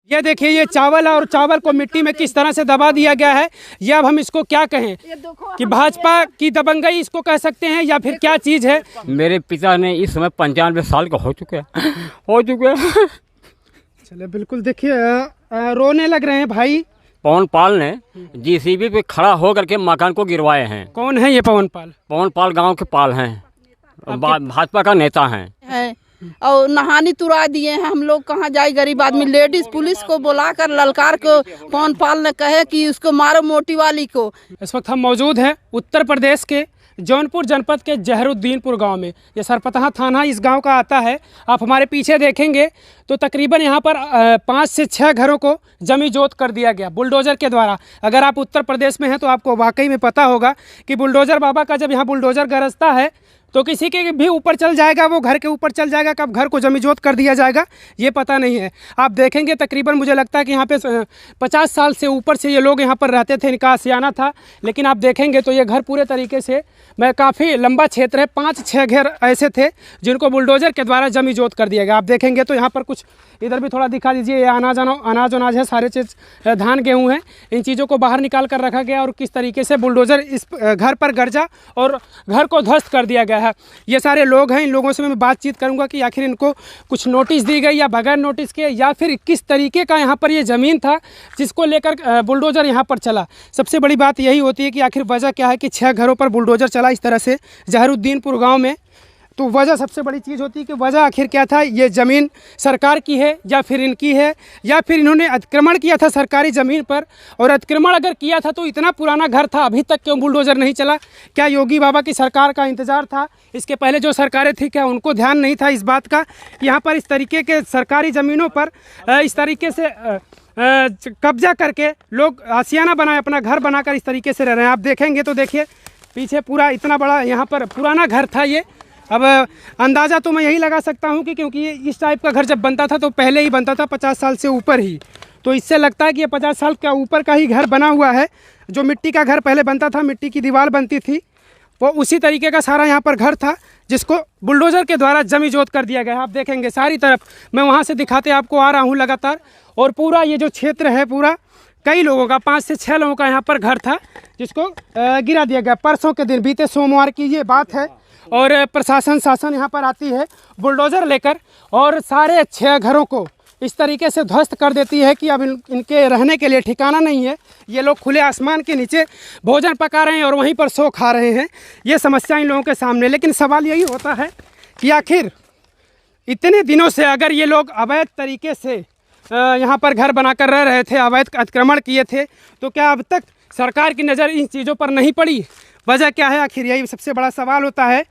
ये देखिए, ये चावल और चावल को मिट्टी में किस तरह से दबा दिया गया है। ये अब हम इसको क्या कहें कि भाजपा की दबंगई इसको कह सकते हैं या फिर क्या चीज़ है। मेरे पिता ने इस समय 95 साल का हो चुके हैं। चले बिल्कुल, देखिए रोने लग रहे हैं भाई। पवन पाल ने जीसीबी पे खड़ा होकर के मकान को गिरवाए हैं। कौन है ये पवन पाल? पवन पाल गांव के पाल हैं, भाजपा का नेता हैं। और नहानी तुरा दिए हैं। हम लोग कहाँ जाए, गरीब आदमी। लेडीज पुलिस को बुलाकर ललकार को पवन पाल ने कहे कि उसको मारो, मोटी वाली को। इस वक्त हम मौजूद हैं उत्तर प्रदेश के जौनपुर जनपद के जहरुद्दीनपुर गांव में। ये सरपतहा थाना इस गांव का आता है। आप हमारे पीछे देखेंगे तो तकरीबन यहाँ पर 5 से 6 घरों को जमी जोत कर दिया गया बुलडोज़र के द्वारा। अगर आप उत्तर प्रदेश में हैं तो आपको वाकई में पता होगा कि बुलडोज़र बाबा का जब यहाँ बुलडोज़र गरजता है तो किसी के भी ऊपर चल जाएगा, वो घर के ऊपर चल जाएगा। कब घर को जमी जोत कर दिया जाएगा ये पता नहीं है। आप देखेंगे तकरीबन मुझे लगता है कि यहाँ पे 50 साल से ऊपर से ये लोग यहाँ पर रहते थे, इनका आशियाना था। लेकिन आप देखेंगे तो ये घर पूरे तरीके से काफ़ी लंबा क्षेत्र है, 5-6 घर ऐसे थे जिनको बुलडोज़र के द्वारा जमी जोत कर दिया गया। आप देखेंगे तो यहाँ पर कुछ इधर भी थोड़ा दिखा दीजिए। ये अनाज है, सारे चीज़ धान गेहूँ हैं, इन चीज़ों को बाहर निकाल कर रखा गया और किस तरीके से बुलडोज़र इस घर पर गरजा और घर को ध्वस्त कर दिया गया है। ये सारे लोग हैं, इन लोगों से मैं बातचीत करूंगा कि आखिर इनको कुछ नोटिस दी गई या बगैर नोटिस के, या फिर किस तरीके का यहाँ पर ये ज़मीन था जिसको लेकर बुलडोज़र यहाँ पर चला। सबसे बड़ी बात यही होती है कि आखिर वजह क्या है कि 6 घरों पर बुलडोज़र चला इस तरह से जहरुद्दीनपुर गाँव में। तो वजह सबसे बड़ी चीज़ होती है कि वजह आखिर क्या था। ये ज़मीन सरकार की है या फिर इनकी है, या फिर इन्होंने अतिक्रमण किया था सरकारी ज़मीन पर, और अतिक्रमण अगर किया था तो इतना पुराना घर था, अभी तक क्यों बुलडोज़र नहीं चला? क्या योगी बाबा की सरकार का इंतज़ार था? इसके पहले जो सरकारें थी क्या उनको ध्यान नहीं था इस बात का कि यहाँ पर इस तरीके के सरकारी ज़मीनों पर इस तरीके से कब्जा करके लोग आशियाना बनाए, अपना घर बनाकर इस तरीके से रह रहे हैं। आप देखेंगे तो देखिए पीछे पूरा इतना बड़ा यहाँ पर पुराना घर था ये। अब अंदाज़ा तो मैं यही लगा सकता हूँ कि क्योंकि ये इस टाइप का घर जब बनता था तो पहले ही बनता था 50 साल से ऊपर ही, तो इससे लगता है कि ये 50 साल का ऊपर का ही घर बना हुआ है। जो मिट्टी का घर पहले बनता था, मिट्टी की दीवार बनती थी, वो उसी तरीके का सारा यहाँ पर घर था जिसको बुलडोज़र के द्वारा जमी जोत कर दिया गया। आप देखेंगे सारी तरफ, मैं वहाँ से दिखाते आपको आ रहा हूँ लगातार, और पूरा ये जो क्षेत्र है पूरा कई लोगों का, 5 से 6 लोगों का यहाँ पर घर था जिसको गिरा दिया गया। परसों के दिन, बीते सोमवार की ये बात है, और प्रशासन शासन यहाँ पर आती है बुलडोज़र लेकर और सारे 6 घरों को इस तरीके से ध्वस्त कर देती है कि अब इनके रहने के लिए ठिकाना नहीं है। ये लोग खुले आसमान के नीचे भोजन पका रहे हैं और वहीं पर सो खा रहे हैं। ये समस्या इन लोगों के सामने। लेकिन सवाल यही होता है कि आखिर इतने दिनों से अगर ये लोग अवैध तरीके से यहाँ पर घर बनाकर रह रहे थे, अवैध अतिक्रमण किए थे, तो क्या अब तक सरकार की नज़र इन चीज़ों पर नहीं पड़ी? वजह क्या है आखिर, यही सबसे बड़ा सवाल होता है।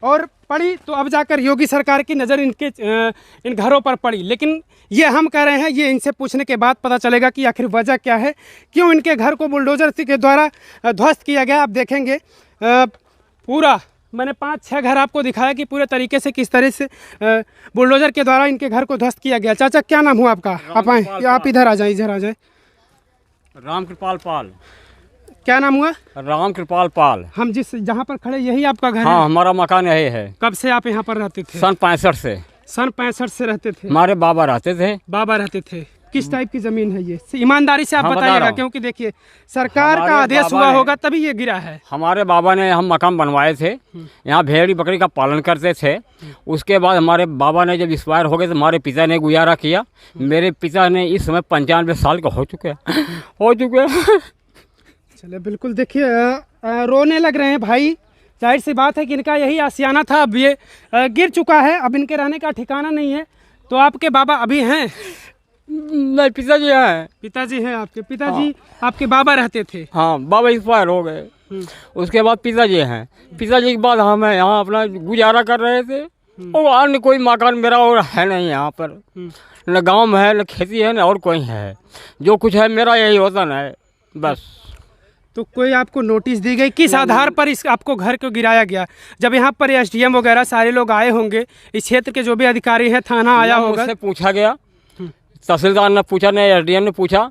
और पड़ी तो अब जाकर योगी सरकार की नज़र इन घरों पर पड़ी। लेकिन ये हम कह रहे हैं, ये इनसे पूछने के बाद पता चलेगा कि आखिर वजह क्या है, क्यों इनके घर को बुलडोज़र के द्वारा ध्वस्त किया गया। आप देखेंगे पूरा मैंने 5-6 घर आपको दिखाया कि पूरे तरीके से किस तरह से बुलडोज़र के द्वारा इनके घर को ध्वस्त किया गया। चाचा क्या नाम हुआ आपका? आप आए, आप इधर आ जाए, इधर आ जाए। रामकृपाल पाल। क्या नाम हुआ? रामकृपाल पाल। हम जहाँ पर खड़े यही आपका घर है? हाँ, हमारा मकान यही है। कब से आप यहाँ पर रहते थे? सन 65 से। सन 65 से रहते थे? हमारे बाबा रहते थे। बाबा रहते थे। किस टाइप की ज़मीन है ये? ईमानदारी से आप बताइएगा, क्योंकि देखिए सरकार का आदेश हुआ होगा तभी ये गिरा है। हमारे बाबा ने हम मकान बनवाए थे, यहाँ भेड़ी बकरी का पालन करते थे। उसके बाद हमारे बाबा ने जब एक्सपायर हो गए तो हमारे पिता ने गुजारा किया। मेरे पिता ने इस समय 95 साल का हो चुके हैं। चले बिल्कुल, देखिए रोने लग रहे हैं भाई। जाहिर सी बात है कि इनका यही आशियाना था, अब ये गिर चुका है, अब इनके रहने का ठिकाना नहीं है। तो आपके बाबा अभी हैं? नहीं, पिताजी हैं। पिताजी हैं आपके? पिताजी आपके बाबा रहते थे? हाँ, बाबा एक्सपायर हो गए। उसके बाद पिताजी हैं। पिताजी के बाद हम यहाँ अपना गुजारा कर रहे थे। और अन्य कोई मकान मेरा और है नहीं यहाँ पर, न गाँव में है, न खेती है, न और कोई है। जो कुछ है मेरा यही होता न है बस। तो कोई आपको नोटिस दी गई? किस आधार पर इस आपको घर को गिराया गया? जब यहाँ पर SDM वगैरह सारे लोग आए होंगे, इस क्षेत्र के जो भी अधिकारी हैं, थाना आया होगा, मुझसे पूछा गया, तहसीलदार ने पूछा, ने SDM ने पूछा,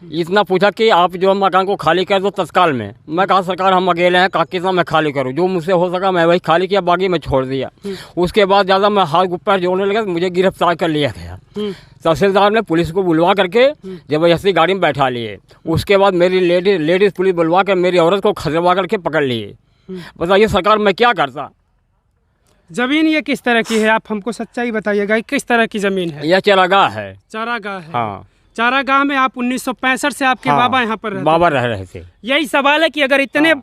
इतना पूछा कि आप जो मकान को खाली कर दो तत्काल में। मैं कहा सरकार हम अकेले हैं, कहा कितना मैं खाली करूं, जो मुझसे हो सका मैं वही खाली किया, बाकी मैं छोड़ दिया। उसके बाद ज़्यादा मैं हाथ ऊपर जोड़ने लगा तो मुझे गिरफ्तार कर लिया गया। तहसीलदार ने पुलिस को बुलवा करके जबरदस्ती गाड़ी में बैठा लिए। उसके बाद मेरी लेडीज़ पुलिस बुलवा कर मेरी औरत को खजरवा करके पकड़ लिए। बताइए सरकार मैं क्या करता। जमीन ये किस तरह की है, आप हमको सच्चाई बताइएगा, किस तरह की जमीन है? यह चारागाह है। चारागाह है। हाँ, चारागाह में आप 1965 से आपके बाबा यहाँ पर रहते बाबा रह रहे थे। यही सवाल है कि अगर इतने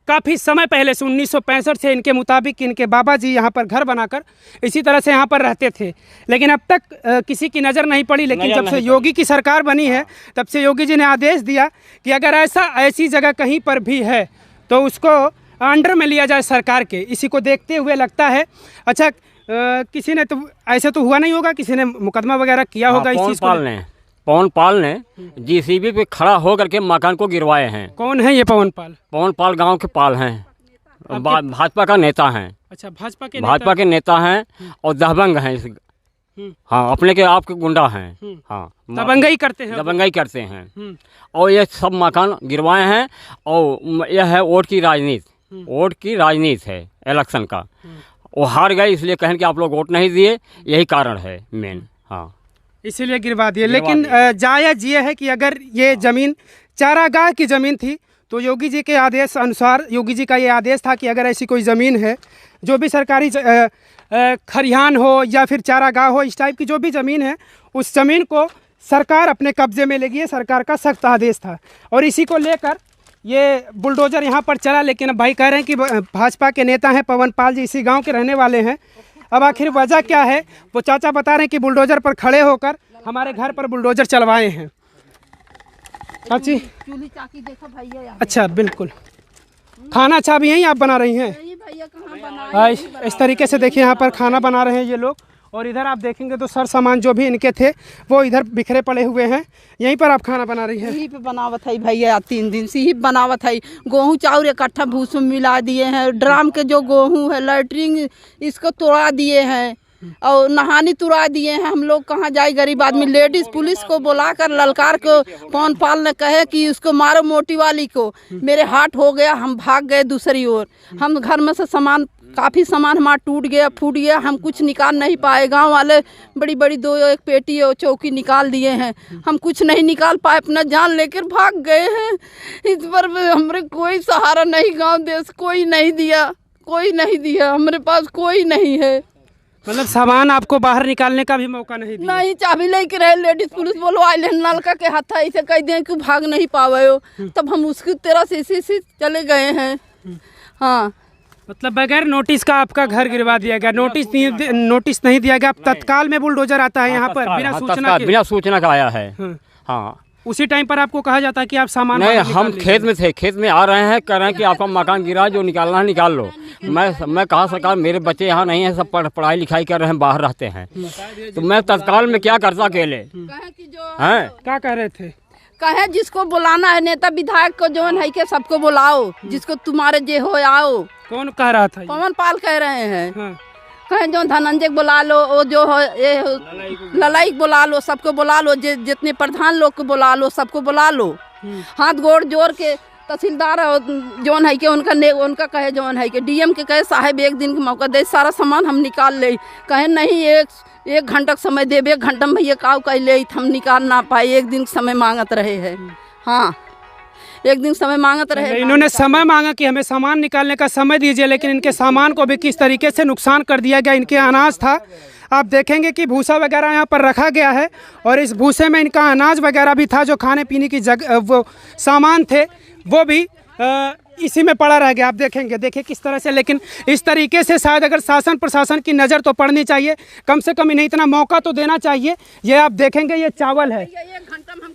काफ़ी समय पहले से 1965 से इनके मुताबिक इनके बाबा जी यहाँ पर घर बनाकर इसी तरह से यहाँ पर रहते थे, लेकिन अब तक किसी की नज़र नहीं पड़ी। लेकिन जब से योगी की सरकार बनी है तब से योगी जी ने आदेश दिया कि अगर ऐसी जगह कहीं पर भी है तो उसको अंडर में लिया जाए सरकार के। इसी को देखते हुए लगता है अच्छा किसी ने तो ऐसे तो हुआ नहीं होगा, किसी ने मुकदमा वगैरह किया होगा इस चीज़ को। पवन पाल ने जीसीबी पे खड़ा होकर के मकान को गिरवाए हैं। कौन है ये पवन पाल? पवन पाल गांव के पाल हैं, भाजपा का नेता हैं। अच्छा, भाजपा के नेता हैं और दबंग हैं। हाँ, अपने के आप के गुंडा हैं। हाँ, दबंगई करते हैं। और ये सब मकान गिरवाए हैं और यह है वोट की राजनीति है इलेक्शन का। वो हार गए इसलिए कहें कि आप लोग वोट नहीं दिए, यही कारण है मेन। हाँ, इसीलिए गिरवा दिए। लेकिन जायज़ ये है कि अगर ये ज़मीन चारागाह की ज़मीन थी तो योगी जी के आदेश अनुसार, योगी जी का ये आदेश था कि अगर ऐसी कोई ज़मीन है, जो भी सरकारी खरिहान हो या फिर चारागाह हो, इस टाइप की जो भी ज़मीन है, उस ज़मीन को सरकार अपने कब्जे में लेगी। सरकार का सख्त आदेश था और इसी को लेकर ये बुलडोज़र यहाँ पर चला। लेकिन अब भाई कह रहे हैं कि भाजपा के नेता हैं पवन पाल जी, इसी गाँव के रहने वाले हैं। अब आखिर वजह क्या है, वो चाचा बता रहे हैं कि बुलडोज़र पर खड़े होकर हमारे घर पर बुलडोज़र चलवाए हैं। चाची, चूल्ही चाकी देखो भैया। अच्छा, बिल्कुल। खाना अच्छा भी यहीं आप बना रही हैं? भैया कहाँ बना, इस तरीके से देखिए यहाँ पर खाना बना रहे हैं ये लोग। और इधर आप देखेंगे तो सर सामान जो भी इनके थे वो इधर बिखरे पड़े हुए हैं। यहीं पर आप खाना बना रही हैं? यहीं पे बनावत है भैया, 3 दिन से ही बनावत है। गेहूँ चाउर इकट्ठा भूस में मिला दिए हैं। ड्राम के जो गेहूँ है, लैट्रिन इसको तोड़ा दिए हैं और नहानी तुरा दिए हैं। हम लोग कहाँ जाए गरीब आदमी। लेडीज़ पुलिस को बुलाकर ललकार को पवन पाल ने कहे कि उसको मारो मोटी वाली को। मेरे हाथ हो गया, हम भाग गए दूसरी ओर। हम घर में से काफ़ी सामान हमारा टूट गया, फूट गया, हम कुछ निकाल नहीं पाए। गांव वाले बड़ी बड़ी 2-1 पेटी और चौकी निकाल दिए हैं, हम कुछ नहीं निकाल पाए, अपना जान लेकर भाग गए हैं। इस पर हमारे कोई सहारा नहीं, गांव देश कोई नहीं दिया, हमारे पास कोई नहीं है। मतलब सामान आपको बाहर निकालने का भी मौका नहीं दिया? नहीं, चाबी लेके रहे। लेडीज पुलिस बोलो आए नलका के हाथ ऐसे कह दें कि भाग नहीं पावे हो, तब हम उसकी तरह से इसी चले गए हैं। हाँ, मतलब बगैर नोटिस का आपका घर गिरवा दिया गया। नोटिस नहीं दिया गया, तत्काल में बुलडोजर आता है यहाँ पर बिना सूचना का आया है। हाँ, उसी टाइम पर आपको कहा जाता है कि आप सामान नहीं, हम खेत में थे, खेत में आ रहे हैं, कह रहे हैं कि आपका मकान गिरा, जो निकालना है निकाल लो। मैं कहा सरकार मेरे बच्चे यहाँ नहीं हैं, सब पढ़ाई लिखाई कर रहे हैं, बाहर रहते हैं, तो मैं तत्काल में क्या करता अकेले हैं। क्या कह रहे थे? कहे जिसको बुलाना है नेता विधायक को जोन है के सबको बुलाओ, जिसको तुम्हारे जे हो आओ। कौन कह रहा था? पवन पाल कह रहे हैं। कहें जो धनंजय बुला लो, वो जो ये ललाई बुला लो, सबको बुला लो, जितने प्रधान लोग को बुला लो, सबको बुला लो। हाथ गोड़ जोड़ के तहसीलदार जोन है के उनका कहे जोन है के डीएम के कहे साहब 1 दिन का मौका दे, सारा सामान हम निकाल ले। कहे नहीं, एक घंटा का समय देवे, 1 घंटा में भैया काव कह ले, हम निकाल ना पाए। 1 दिन समय मांगत रहे हैं। हाँ, 1 दिन समय मांगत रहे। इन्होंने समय मांगा कि हमें सामान निकालने का समय दीजिए, लेकिन इनके सामान को भी किस तरीके से नुकसान कर दिया गया। इनके अनाज था, आप देखेंगे कि भूसा वगैरह यहाँ पर रखा गया है और इस भूसे में इनका अनाज वगैरह भी था, जो खाने पीने की वो सामान थे वो भी इसी में पड़ा रह गया। आप देखेंगे, देखिए किस तरह से। लेकिन इस तरीके से शायद अगर शासन प्रशासन की नज़र तो पड़नी चाहिए, कम से कम इन्हें इतना मौका तो देना चाहिए। ये आप देखेंगे, ये चावल है,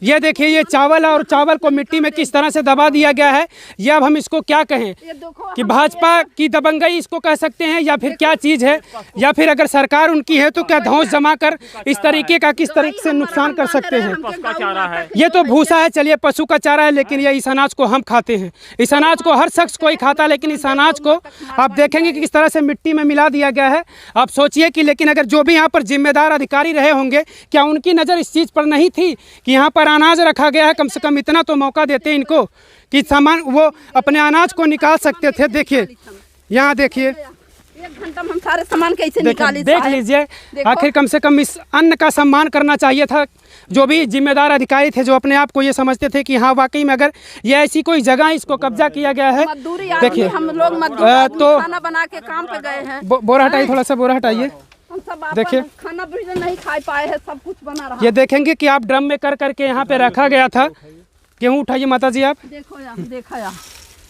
ये देखिए ये चावल है और चावल को मिट्टी में किस तरह से दबा दिया गया है। ये अब हम इसको क्या कहें कि भाजपा की दबंगई इसको कह सकते हैं या फिर क्या चीज़ है, या फिर अगर सरकार उनकी है तो क्या धौंस जमा कर इस तरीके का किस तरीके से नुकसान कर सकते हैं। ये तो भूसा है, चलिए पशु का चारा है, लेकिन ये इस अनाज को हम खाते हैं। इस अनाज को हर शख्स कोई खाता, लेकिन इस अनाज को आप देखेंगे कि किस तरह से मिट्टी में मिला दिया गया है। आप सोचिए कि लेकिन अगर जो भी यहाँ पर जिम्मेदार अधिकारी रहे होंगे, क्या उनकी नज़र इस चीज़ पर नहीं थी कि यहाँ पर अनाज रखा गया है, कम से कम इतना तो मौका देते इनको कि सामान वो अपने अनाज को निकाल सकते थे। देखिए यहाँ देखिए, 1 घंटा में हम सारे सामान कैसे निकाले। देख लीजिए, आखिर कम से कम इस अन्न का सम्मान करना चाहिए था। जो भी जिम्मेदार अधिकारी थे, जो अपने आप को ये समझते थे कि हाँ वाकई में अगर ये ऐसी कोई जगह इसको कब्जा किया गया है। देखिए हम लोग मजदूर तो खाना बना के काम पे गए हैं। बोरा हटाइए, थोड़ा सा बोरा हटाइए। हम सब देखिए खाना भी नहीं खा पाए हैं, सब कुछ बना रहा। ये देखेंगे कि आप ड्रम में कर करके यहाँ पे रखा गया था। गेहूँ उठाइए माता जी, आप देखो यहाँ, देखा यहाँ,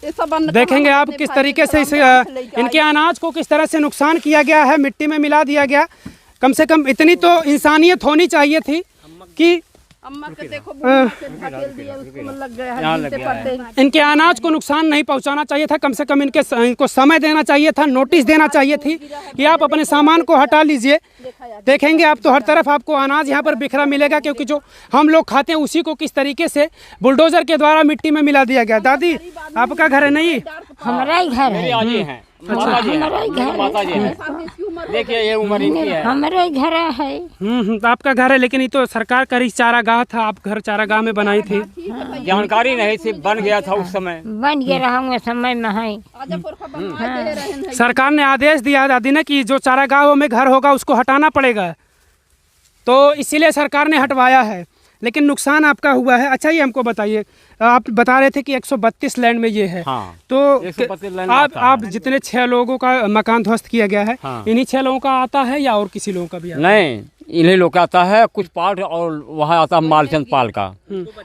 ये सब अन्न देखेंगे आप किस तरीके से इनके अनाज को किस तरह से नुकसान किया गया है, मिट्टी में मिला दिया गया। कम से कम इतनी तो इंसानियत होनी चाहिए थी कि अम्मा के देखो से ढकेल दिया, उसको में लग गया है, नीचे पड़ते हैं। इनके अनाज को नुकसान नहीं पहुंचाना चाहिए था। कम से कम इनको समय देना चाहिए था, नोटिस देना चाहिए थी कि आप अपने सामान को हटा लीजिए। देखेंगे आप तो हर तरफ आपको अनाज यहाँ पर बिखरा मिलेगा, क्योंकि जो हम लोग खाते हैं उसी को किस तरीके से बुलडोजर के द्वारा मिट्टी में मिला दिया गया। दादी आपका घर है? नहीं, हमारा ही घर है। देखिए ये उम्र इनकी है, हमारा ही घर है। तो आपका घर है, लेकिन ये तो सरकार का चारागाह था, आप घर चारागाह में बनाई थी। जानकारी नहीं थी, बन गया था उस समय, बन गया रहा समय में है। सरकार ने आदेश दिया दादी ने कि जो चारागाहों में घर होगा उसको हटाना पड़ेगा, तो इसीलिए सरकार ने हटवाया है। लेकिन नुकसान आपका हुआ है। अच्छा ये हमको बताइए, आप बता रहे थे कि 132 लैंड में ये है। हाँ, तो 132 लैंड आप जितने 6 लोगों का मकान ध्वस्त किया गया है, हाँ। इन्हीं 6 लोगों का आता है या और किसी लोगों का भी आता है? नहीं, इन्हीं लोग का आता है कुछ पार्ट, और वहाँ आता है मालचंद पाल का,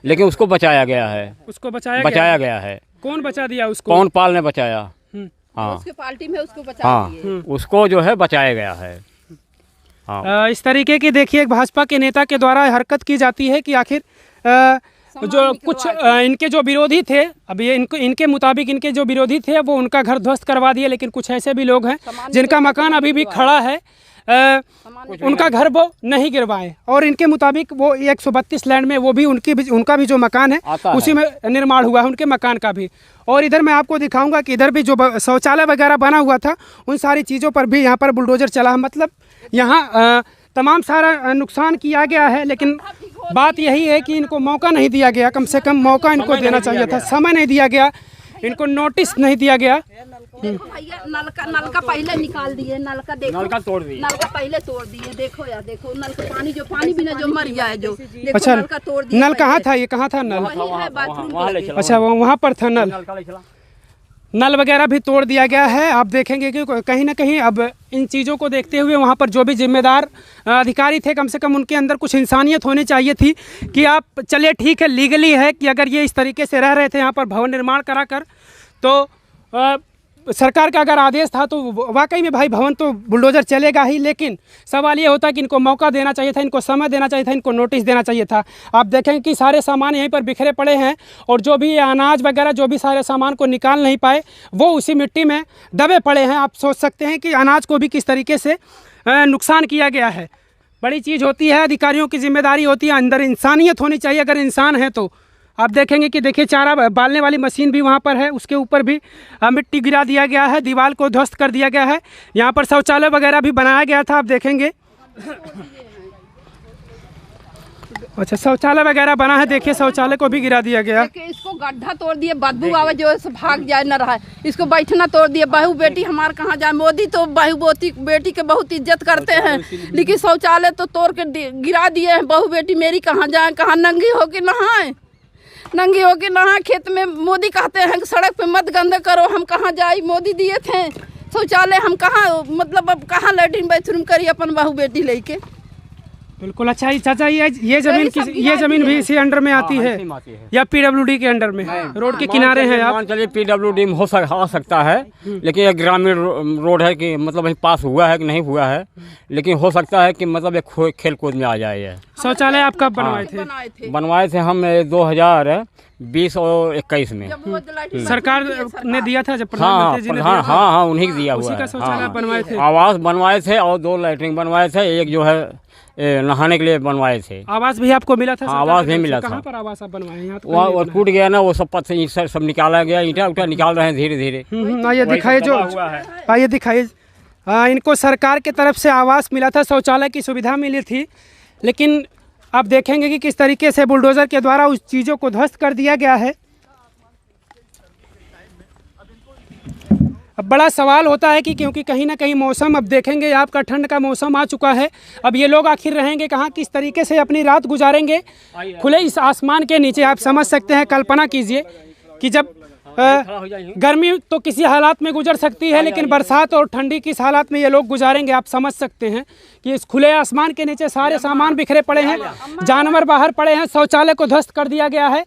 लेकिन उसको बचाया गया है। उसको बचाया गया है। कौन बचा दिया उसको? कौन पाल ने बचाया? हाँ उसके पार्टी में उसको बचा हाँ, दिए। उसको जो है बचाया गया है। हाँ। इस तरीके की देखिए भाजपा के नेता के द्वारा हरकत की जाती है कि आखिर जो कुछ इनके जो विरोधी थे, अब ये इनके मुताबिक इनके जो विरोधी थे वो उनका घर ध्वस्त करवा दिए, लेकिन कुछ ऐसे भी लोग हैं जिनका मकान अभी भी खड़ा है, उनका घर वो नहीं गिरवाए। और इनके मुताबिक वो 132 लैंड में वो भी उनका भी जो मकान है उसी में निर्माण हुआ है, उनके मकान का भी। और इधर मैं आपको दिखाऊंगा कि इधर भी जो शौचालय वगैरह बना हुआ था, उन सारी चीज़ों पर भी यहाँ पर बुलडोजर चला है। मतलब यहाँ तमाम सारा नुकसान किया गया है, लेकिन बात यही है कि इनको मौका नहीं दिया गया। कम से कम मौका इनको देना चाहिए था, समय नहीं दिया गया, इनको नोटिस नहीं दिया गया। देखो भैया, नलका पहले निकाल दिए, नलका देखो, नलका तोड़ दिए, नलका पहले तोड़ दिए। देखो यार, देखो नल का पानी बिना जो मर जाए, जो देखो अच्छा नलका तोड़ दिए। नल कहाँ था? ये कहाँ था नल? वही है बाथरूम पे। अच्छा वहाँ पर था नल। नल वगैरह भी तोड़ दिया गया है। आप देखेंगे कि कहीं ना कहीं अब इन चीज़ों को देखते हुए वहाँ पर जो भी जिम्मेदार अधिकारी थे, कम से कम उनके अंदर कुछ इंसानियत होनी चाहिए थी कि आप चलिए ठीक है, लीगली है कि अगर ये इस तरीके से रह रहे थे यहाँ पर भवन निर्माण कराकर, तो सरकार का अगर आदेश था तो वाकई में भाई भवन तो बुलडोजर चलेगा ही। लेकिन सवाल ये होता है कि इनको मौका देना चाहिए था, इनको समय देना चाहिए था, इनको नोटिस देना चाहिए था। आप देखें कि सारे सामान यहीं पर बिखरे पड़े हैं, और जो भी अनाज वगैरह जो भी सारे सामान को निकाल नहीं पाए वो उसी मिट्टी में दबे पड़े हैं। आप सोच सकते हैं कि अनाज को भी किस तरीके से नुकसान किया गया है। बड़ी चीज़ होती है, अधिकारियों की जिम्मेदारी होती है, अंदर इंसानियत होनी चाहिए अगर इंसान है तो। आप देखेंगे कि देखिए चारा बालने वाली मशीन भी वहाँ पर है, उसके ऊपर भी मिट्टी गिरा दिया गया है, दीवार को ध्वस्त कर दिया गया है। यहाँ पर शौचालय वगैरह भी बनाया गया था, आप देखेंगे। अच्छा शौचालय वगैरह बना है, देखिए शौचालय को भी गिरा दिया गया। इसको गड्ढा तोड़ दिए, बदबू आवे जो भाग जाए न रहा। इसको बैठना तोड़ दिए। बहू बेटी हमार कहाँ जाए? मोदी तो बहू बेटी के बहुत इज्जत करते हैं, लेकिन शौचालय तो तोड़ के गिरा दिए हैं। बहू बेटी मेरी कहाँ जाए? कहाँ नंगी होके नहाए? नंगी होके नहा खेत में। मोदी कहते हैं कि सड़क पे मत गंदा करो, हम कहाँ जाए? मोदी दिए थे शौचालय, हम कहाँ, मतलब अब कहाँ लैट्रिन बाथरूम करी अपन बहू बेटी लेके? बिल्कुल। अच्छा चाचा, ये जमीन भी इसी अंडर में आती है या पीडब्ल्यूडी के अंडर में? रोड के किनारे हैं आप? चलिए पीडब्ल्यूडी में आ सकता है, लेकिन ये ग्रामीण रोड है कि मतलब पास हुआ है कि नहीं हुआ है, लेकिन हो सकता है कि मतलब एक खेल कूद में आ जाए। ये शौचालय आप कब बनवाए थे? बनवाए थे हम 2020 और 21 में। सरकार ने दिया था जब प्रधानमंत्री जी ने दिया था। हाँ, उन्हीं को दिया हुआ है। शौचालय बनवाए थे, आवास बनवाए थे, और 2 लैट्रिन बनवाए थे, एक जो है नहाने के लिए बनवाए थे। आवास भी आपको मिला था? आवास भी मिला था। कहाँ पर आवास आप बनवाए? वो टूट गया ना, वो सब पत्थर सब निकाला गया, ईंटा उटा निकाल रहे हैं धीरे धीरे। आइए दिखाइए, आइए दिखाइए। इनको सरकार की तरफ से आवास मिला था, शौचालय की सुविधा मिली थी, लेकिन आप देखेंगे कि किस तरीके से बुलडोज़र के द्वारा उस चीज़ों को ध्वस्त कर दिया गया है। अब बड़ा सवाल होता है कि क्योंकि कहीं ना कहीं मौसम, अब देखेंगे आपका ठंड का मौसम आ चुका है, अब ये लोग आखिर रहेंगे कहाँ, किस तरीके से अपनी रात गुजारेंगे खुले इस आसमान के नीचे। आप समझ सकते हैं, कल्पना कीजिए कि जब गर्मी तो किसी हालात में गुजर सकती है, लेकिन बरसात और ठंडी किस हालात में ये लोग गुजारेंगे। आप समझ सकते हैं कि इस खुले आसमान के नीचे सारे सामान बिखरे पड़े हैं, जानवर बाहर पड़े हैं, शौचालय को ध्वस्त कर दिया गया है।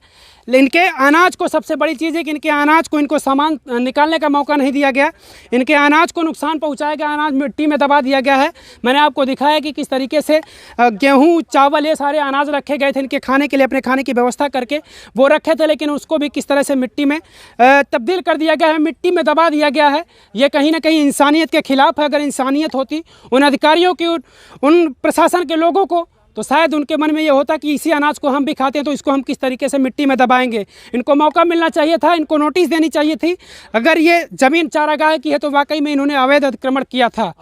इनके अनाज को, सबसे बड़ी चीज़ है कि इनके अनाज को, इनको सामान निकालने का मौका नहीं दिया गया, इनके अनाज को नुकसान पहुंचाया गया, अनाज मिट्टी में दबा दिया गया है। मैंने आपको दिखाया कि किस तरीके से गेहूं, चावल, ये सारे अनाज रखे गए थे इनके खाने के लिए, अपने खाने की व्यवस्था करके वो रखे थे, लेकिन उसको भी किस तरह से मिट्टी में तब्दील कर दिया गया है, मिट्टी में दबा दिया गया है। ये कहीं ना कहीं इंसानियत के खिलाफ है। अगर इंसानियत होती उन अधिकारियों की, उन प्रशासन के लोगों को, तो शायद उनके मन में ये होता कि इसी अनाज को हम भी खाते हैं तो इसको हम किस तरीके से मिट्टी में दबाएंगे। इनको मौका मिलना चाहिए था, इनको नोटिस देनी चाहिए थी। अगर ये ज़मीन चारागाह की है तो वाकई में इन्होंने अवैध अतिक्रमण किया था,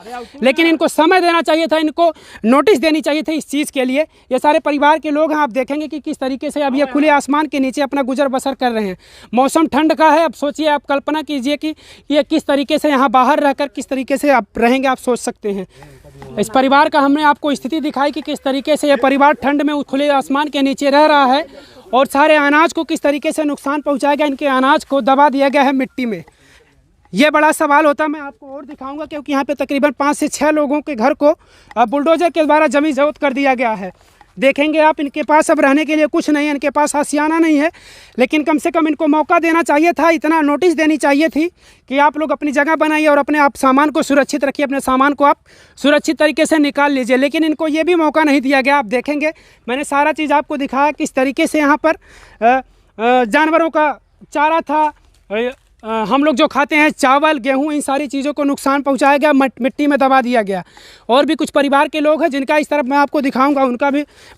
लेकिन इनको समय देना चाहिए था, इनको नोटिस देनी चाहिए थी इस चीज़ के लिए। ये सारे परिवार के लोग हैं, आप देखेंगे कि किस तरीके से अब ये खुले आसमान के नीचे अपना गुजर बसर कर रहे हैं। मौसम ठंड का है, अब सोचिए, आप कल्पना कीजिए कि ये किस तरीके से यहाँ बाहर रहकर किस तरीके से आप रहेंगे, आप सोच सकते हैं। इस परिवार का हमने आपको स्थिति दिखाई कि किस तरीके से यह परिवार ठंड में खुले आसमान के नीचे रह रहा है और सारे अनाज को किस तरीके से नुकसान पहुंचाया गया, इनके अनाज को दबा दिया गया है मिट्टी में। ये बड़ा सवाल होता है। मैं आपको और दिखाऊंगा क्योंकि यहाँ पे तकरीबन 5 से 6 लोगों के घर को बुलडोजर के द्वारा जमीन जब्त कर दिया गया है। देखेंगे आप, इनके पास अब रहने के लिए कुछ नहीं है, इनके पास आशियाना नहीं है, लेकिन कम से कम इनको मौका देना चाहिए था, इतना नोटिस देनी चाहिए थी कि आप लोग अपनी जगह बनाइए और अपने आप सामान को सुरक्षित रखिए, अपने सामान को आप सुरक्षित तरीके से निकाल लीजिए, लेकिन इनको ये भी मौका नहीं दिया गया। आप देखेंगे, मैंने सारा चीज़ आपको दिखाया किस तरीके से यहाँ पर जानवरों का चारा था, हम लोग जो खाते हैं चावल, गेहूं, इन सारी चीज़ों को नुकसान पहुंचाया गया, मिट्टी में दबा दिया गया। और भी कुछ परिवार के लोग हैं जिनका इस तरफ मैं आपको दिखाऊंगा,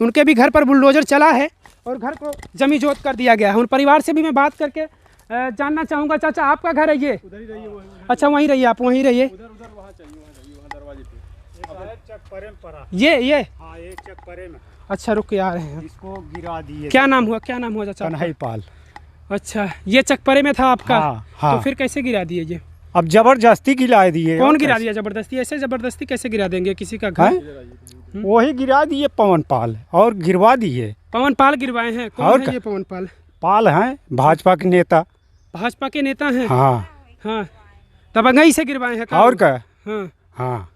उनके भी घर पर बुलडोजर चला है और घर को जमी जोत कर दिया गया है। उन परिवार से भी मैं बात करके जानना चाहूँगा। चाचा, आपका घर है ये? अच्छा, वहीं रहिए, आप वहीं रहिए। ये अच्छा, रुक के आ रहे हैं, इसको गिरा दिए। क्या नाम हुआ चाचा? कन्हैयापाल। अच्छा, ये चकपरे में था आपका? हाँ। तो फिर कैसे गिरा दिए ये? अब जबरदस्ती गिरा दिए। कौन गिरा दिया जबरदस्ती? ऐसे जबरदस्ती कैसे गिरा देंगे किसी का घर? वही गिरा दिए पवन पाल, और गिरवा दिए। पवन पाल गिरवाए हैं? कौन है ये पवन पाल? पाल हैं, भाजपा के नेता। भाजपा के नेता हैं? हाँ। दबंगई से गिरवाए हैं? और क्या? हाँ।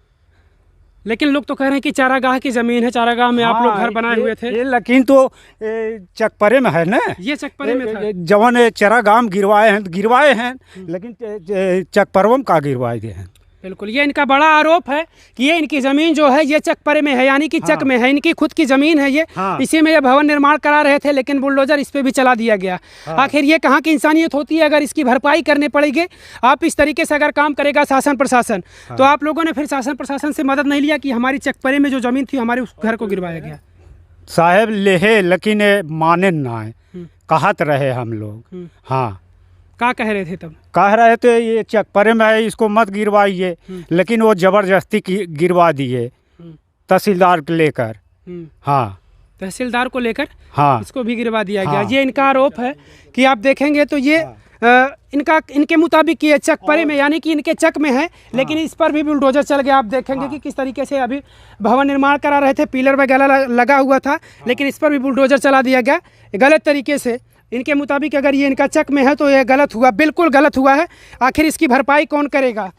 लेकिन लोग तो कह रहे हैं कि चारागाह की जमीन है, चारागाह में आप लोग घर बनाए हुए थे। लेकिन तो चकपरे में है ना, ये चकपरे में था। जवन चारागाह गिरवाए हैं, लेकिन चकपरवम का गिरवाए गए हैं। बिल्कुल, ये इनका बड़ा आरोप है कि ये इनकी ज़मीन जो है ये चकपरे में है, यानी कि चक में है, इनकी खुद की ज़मीन है ये। इसी में ये भवन निर्माण करा रहे थे, लेकिन बुलडोजर इस पे भी चला दिया गया। आखिर ये कहाँ की इंसानियत होती है? अगर इसकी भरपाई करने पड़ेगी, आप इस तरीके से अगर काम करेगा शासन प्रशासन, तो आप लोगों ने फिर शासन प्रशासन से मदद नहीं लिया कि हमारी चकपरे में जो ज़मीन थी हमारे उस घर को गिरवाया गया। साहेब लेहे, लेकिन माने ना, कहत रहे हम लोग। हाँ, क्या कह रहे थे तब? कह रहे थे ये चकपरे में है, इसको मत गिरवाइए, लेकिन वो जबरदस्ती गिरवा दिए तहसीलदार को लेकर। हाँ, तहसीलदार को लेकर हाँ, इसको भी गिरवा दिया गया। ये इनका आरोप है कि आप देखेंगे तो ये इनके मुताबिक ये चकपरे में, यानी कि इनके चक में है, लेकिन इस पर भी बुलडोजर चल गया। आप देखेंगे कि किस तरीके से अभी भवन निर्माण करा रहे थे, पिलर वगैरह लगा हुआ था, लेकिन इस पर भी बुलडोजर चला दिया गया गलत तरीके से। इनके मुताबिक अगर ये इनका चक में है तो ये गलत हुआ, बिल्कुल गलत हुआ है। आखिर इसकी भरपाई कौन करेगा?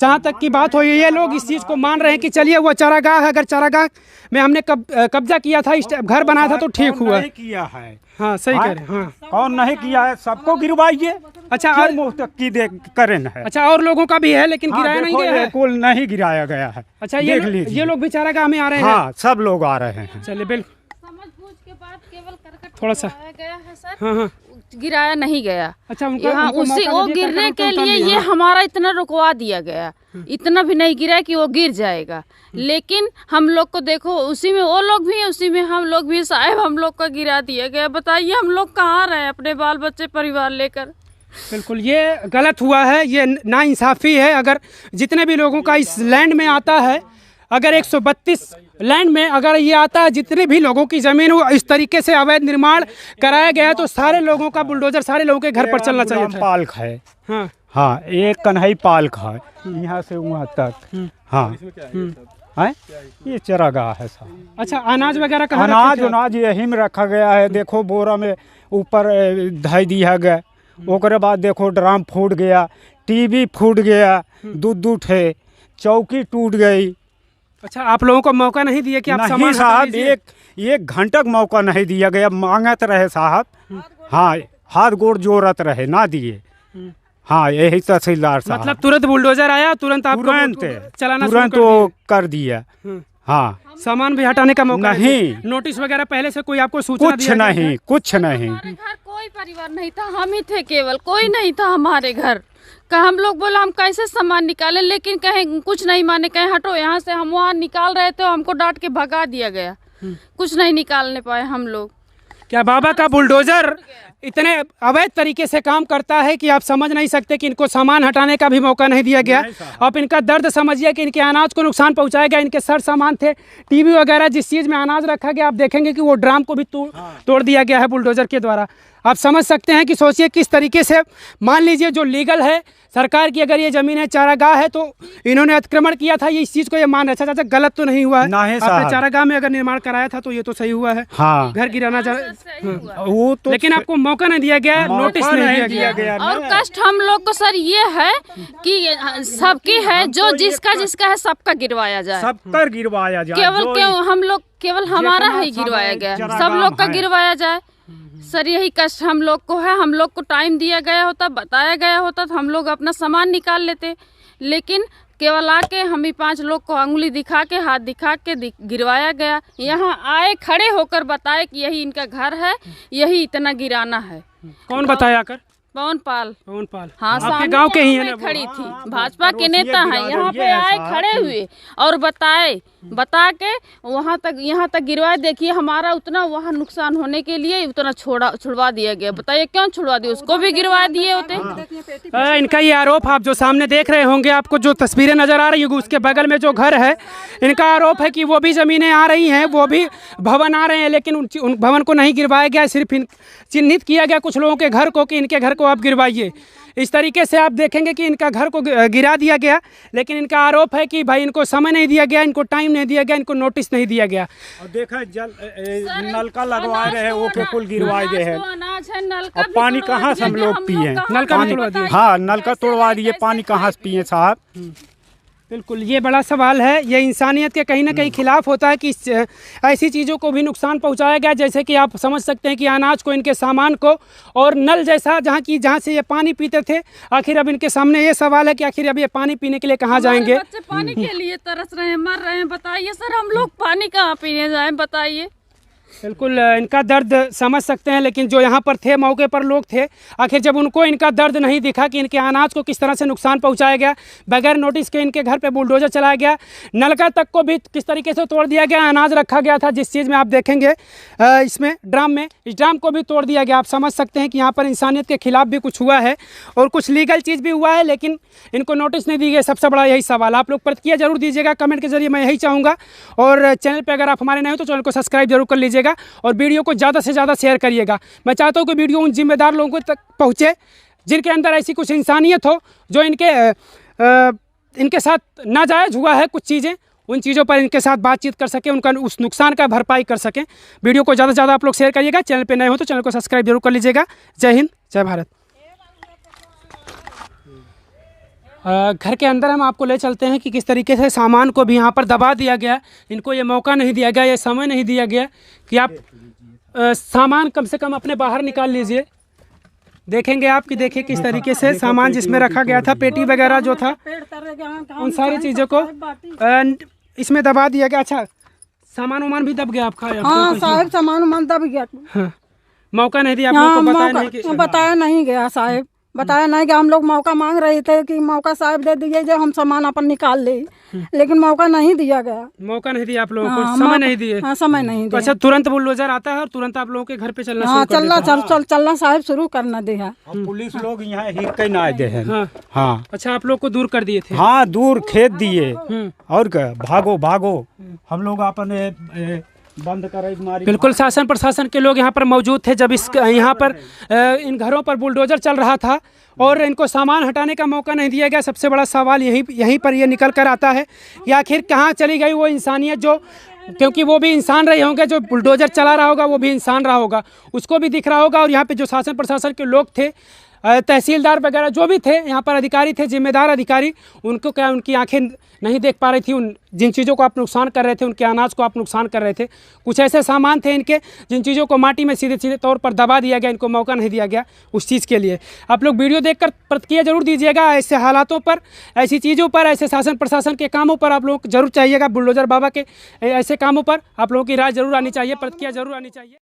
जहाँ तक की बात हो, ये लोग इस चीज़ को मान रहे हैं कि चलिए वो चारागाह है, अगर चारागाह में हमने कब्जा किया था, घर बनाया था तो ठीक हुआ। किया है। हाँ, सही कह रहे हैं। हाँ, कौन नहीं किया है? सबको गिरवाइए। अच्छा, और मुफ्तकी करें है। अच्छा, और लोगों का भी है, लेकिन गिराया नहीं गया है। कुल नहीं गिराया गया है। अच्छा, ये लोग भी चारागाह में आ रहे हैं? हाँ, सब लोग आ रहे हैं। चलिए, बिल्कुल। थोड़ा सा गया है सर। हाँ, गिराया नहीं गया। अच्छा, यहाँ उसी वो गिरने के लिए ये हमारा इतना रुकवा दिया गया, इतना भी नहीं गिरा कि वो गिर जाएगा। लेकिन हम लोग को देखो, उसी में वो लोग भी हैं, उसी में हम लोग भी। साहब, हम लोग का गिरा दिया गया। बताइए हम लोग कहाँ रहे अपने बाल बच्चे परिवार लेकर? बिल्कुल, ये गलत हुआ है, ये नाइंसाफ़ी है। अगर जितने भी लोगों का इस लैंड में आता है, अगर 132 लैंड में अगर ये आता है, जितने भी लोगों की ज़मीन वो इस तरीके से अवैध निर्माण कराया गया है, तो सारे लोगों का बुलडोजर सारे लोगों के घर पर चलना चाहिए था। पाल्क है, हाँ हाँ, एक कन्हई पाल्क है यहाँ से वहाँ तक। हाँ है, ये चरागाह है साहब। अच्छा, अनाज वगैरह कहाँ अनाज रखे थे आप? अनाज यहीं में रखा गया है। देखो बोरा में ऊपर धई दिया गया, ओकरे बाद देखो ड्राम फूट गया, टीवी फूट गया, दू ठे चौकी टूट गई। अच्छा, आप लोगों को मौका नहीं दिया कि आप नहीं सामान हटा साहब, लीजिए? एक घंटा का मौका नहीं दिया गया। मांगत रहे साहब, हाँ, हाथ गोड़ जोड़त रहे, ना दिए। हाँ, यही तहसीलदार साहब। मतलब तुरंत बुलडोजर आया, तुरंत आपको चलाना शुरू तुरंत कर वो दिया? कर दिया। हाँ, सामान भी हटाने का मौका नहीं। नोटिस वगैरह पहले से कोई आपको सूचना कुछ दिया गया नहीं, था? कुछ नहीं। हमारे घर कोई परिवार नहीं था, हम ही थे केवल, कोई नहीं था हमारे घर का। हम लोग बोला हम कैसे सामान निकाले, लेकिन कहीं कुछ नहीं माने, कहीं हटो यहाँ से। हम वहाँ निकाल रहे थे, हमको डांट के भगा दिया गया। कुछ नहीं निकालने पाए हम लोग। क्या बाबा का बुलडोजर इतने अवैध तरीके से काम करता है कि आप समझ नहीं सकते कि इनको सामान हटाने का भी मौका नहीं दिया गया। आप इनका दर्द समझिए कि इनके अनाज को नुकसान पहुंचाया गया। इनके सर सामान थे, टीवी वगैरह, जिस चीज़ में अनाज रखा गया, आप देखेंगे कि वो ड्राम को भी तोड़ दिया गया है बुलडोजर के द्वारा। आप समझ सकते हैं कि सोचिए किस तरीके से, मान लीजिए जो लीगल है सरकार की, अगर ये ज़मीन है, चारागाह है, तो इन्होंने अतिक्रमण किया था, ये इस चीज़ को ये मान रहे। अच्छा चाचा, गलत तो नहीं हुआ है? नहीं साहब। आपने चारागाह में अगर निर्माण कराया था तो ये तो सही हुआ है। हाँ, घर गिराना वो तो लेकिन आपको मौका नहीं दिया गया, नोटिस नहीं दिया गया। और कष्ट हम लोग को सर ये है कि सबकी है, जो जिसका है सबका गिरवाया जाए। सब कर गिरवाया जाए। केवल क्यों हम लोग, केवल हमारा ही गिरवाया गया, सब लोग का गिरवाया जाए। सर यही कष्ट हम लोग को है। हम लोग को टाइम दिया गया होता, बताया गया होता, तो हम लोग अपना सामान निकाल लेते, लेकिन केवल आके हम ही 5 लोग को अंगुली दिखा के, हाथ दिखा के गिरवाया गया। यहाँ आए, खड़े होकर बताए कि यही इनका घर है, यही इतना गिराना है। कौन बताया कर? पवन पाल। हाँ, आपके सामने गांव के ही है यहाँ ना पे वो? खड़ी थी, भाजपा के नेता हैं। यहाँ पे आए, खड़े हुए और बता के वहाँ तक, यहाँ तक गिरवाए। देखिए हमारा उतना वहाँ नुकसान होने के लिए उतना छुड़वा दिया गया। बताइए क्यों छुड़वा दिए, उसको भी गिरवा दिए होते। इनका ये आरोप आप जो सामने देख रहे होंगे, आपको जो तस्वीरें नजर आ रही होगी, उसके बगल में जो घर है, इनका आरोप है कि वो भी ज़मीनें आ रही हैं, वो भी भवन आ रहे हैं, लेकिन उन भवन को नहीं गिरवाया गया। सिर्फ चिन्हित किया गया कुछ लोगों के घर को कि इनके घर को आप गिरवाइए। इस तरीके से आप देखेंगे कि इनका घर को गिरा दिया गया, लेकिन इनका आरोप है कि भाई इनको समय नहीं दिया गया, इनको टाइम नहीं दिया गया, इनको नोटिस नहीं दिया गया। और देखा नलका लगवा रहे हैं, वो पे पुल गिरवाए गए हैं। अनाज है, नलका अब पानी कहाँ से हम लोग पिए? नलका भी तोड़वा दिए। हाँ, नलका तोड़वा दिए, पानी कहाँ से पिए साहब? बिल्कुल, ये बड़ा सवाल है। ये इंसानियत के कहीं ना कहीं खिलाफ होता है कि ऐसी चीज़ों को भी नुकसान पहुंचाया गया, जैसे कि आप समझ सकते हैं कि अनाज को, इनके सामान को, और नल जैसा जहाँ से ये पानी पीते थे। आखिर अब इनके सामने ये सवाल है कि आखिर अब ये पानी पीने के लिए कहाँ जाएंगे? बच्चे पानी के लिए तरस रहे हैं, मर रहे हैं। बताइए सर, हम लोग पानी कहाँ पीने जाएं, बताइए। बिल्कुल, इनका दर्द समझ सकते हैं, लेकिन जो यहाँ पर थे, मौके पर लोग थे, आखिर जब उनको इनका दर्द नहीं दिखा कि इनके अनाज को किस तरह से नुकसान पहुँचाया गया, बगैर नोटिस के इनके घर पे बुलडोजर चलाया गया, नलका तक को भी किस तरीके से तोड़ दिया गया, अनाज रखा गया था जिस चीज़ में आप देखेंगे इसमें ड्राम में, इस ड्राम को भी तोड़ दिया गया। आप समझ सकते हैं कि यहाँ पर इंसानियत के खिलाफ भी कुछ हुआ है और कुछ लीगल चीज़ भी हुआ है, लेकिन इनको नोटिस नहीं दी गई। सबसे बड़ा यही सवाल। आप लोग प्रतिक्रिया जरूर दीजिएगा कमेंट के जरिए, मैं यही चाहूँगा। और चैनल पर अगर आप हमारे नए हो तो चैनल को सब्सक्राइब जरूर कर लीजिएगा और वीडियो को ज़्यादा से ज़्यादा शेयर करिएगा। मैं चाहता हूँ कि वीडियो उन जिम्मेदार लोगों तक पहुँचे जिनके अंदर ऐसी कुछ इंसानियत हो, जो इनके साथ नाजायज़ हुआ है कुछ चीज़ें, उन चीज़ों पर इनके साथ बातचीत कर सकें, उनका उस नुकसान का भरपाई कर सकें। वीडियो को ज़्यादा से ज़्यादा आप लोग शेयर करिएगा। चैनल पे नए हो तो चैनल को सब्सक्राइब जरूर कर लीजिएगा। जय हिंद, जय भारत। घर के अंदर हम आपको ले चलते हैं कि किस तरीके से सामान को भी यहाँ पर दबा दिया गया। इनको ये मौका नहीं दिया गया, ये समय नहीं दिया गया कि आप सामान कम से कम अपने बाहर निकाल लीजिए। देखेंगे आप कि देखिए किस तरीके से सामान जिसमें रखा गया था, पेटी वगैरह जो था, उन सारी चीज़ों को इसमें दबा दिया गया। अच्छा, सामान वामान भी दब गया आपका? हाँ साहब, सामान वामान दब गया। हाँ, मौका नहीं दिया आप लोगों को, बताया नहीं कि बताया नहीं गया साहब। बताया नहीं कि हम लोग मौका मांग रहे थे कि मौका साहब दे दिए जो हम सामान अपन निकाल ले, लेकिन मौका नहीं दिया गया। मौका नहीं दिया आप लोगों को, हाँ, समय नहीं दिए। हाँ, समय नहीं तो दिया। अच्छा, तुरंत बुलडोजर आता है और तुरंत आप लोगों के घर पे चलना हाँ, शुरू कर देता है। चलना साहब शुरू करना दिया। पुलिस लोग यहाँ हिर के ना दे हैं। हाँ। हाँ अच्छा, आप लोग को दूर कर दिए थे। हाँ, दूर खेत दिए और क्या, भागो भागो, हम लोग अपने बंद करे मारी। बिल्कुल, शासन प्रशासन के लोग यहाँ पर मौजूद थे जब इस यहाँ पर इन घरों पर बुलडोजर चल रहा था और इनको सामान हटाने का मौका नहीं दिया गया। सबसे बड़ा सवाल यहीं पर ये निकल कर आता है कि आखिर कहाँ चली गई वो इंसानियत, जो क्योंकि वो भी इंसान रहे होंगे, जो बुलडोजर चला रहा होगा वो भी इंसान रहा होगा, उसको भी दिख रहा होगा। और यहाँ पे जो शासन प्रशासन के लोग थे, तहसीलदार वगैरह जो भी थे, यहाँ पर अधिकारी थे, जिम्मेदार अधिकारी, उनको क्या उनकी आंखें नहीं देख पा रही थी उन जिन चीज़ों को आप नुकसान कर रहे थे, उनके अनाज को आप नुकसान कर रहे थे। कुछ ऐसे सामान थे इनके जिन चीज़ों को माटी में सीधे सीधे तौर पर दबा दिया गया, इनको मौका नहीं दिया गया उस चीज़ के लिए। आप लोग वीडियो देखकर प्रतिक्रिया जरूर दीजिएगा ऐसे हालातों पर, ऐसी चीज़ों पर, ऐसे शासन प्रशासन के कामों पर आप लोग जरूर चाहिएगा, बुलडोजर बाबा के ऐसे कामों पर आप लोगों की राय जरूर आनी चाहिए, प्रतिक्रिया जरूर आनी चाहिए।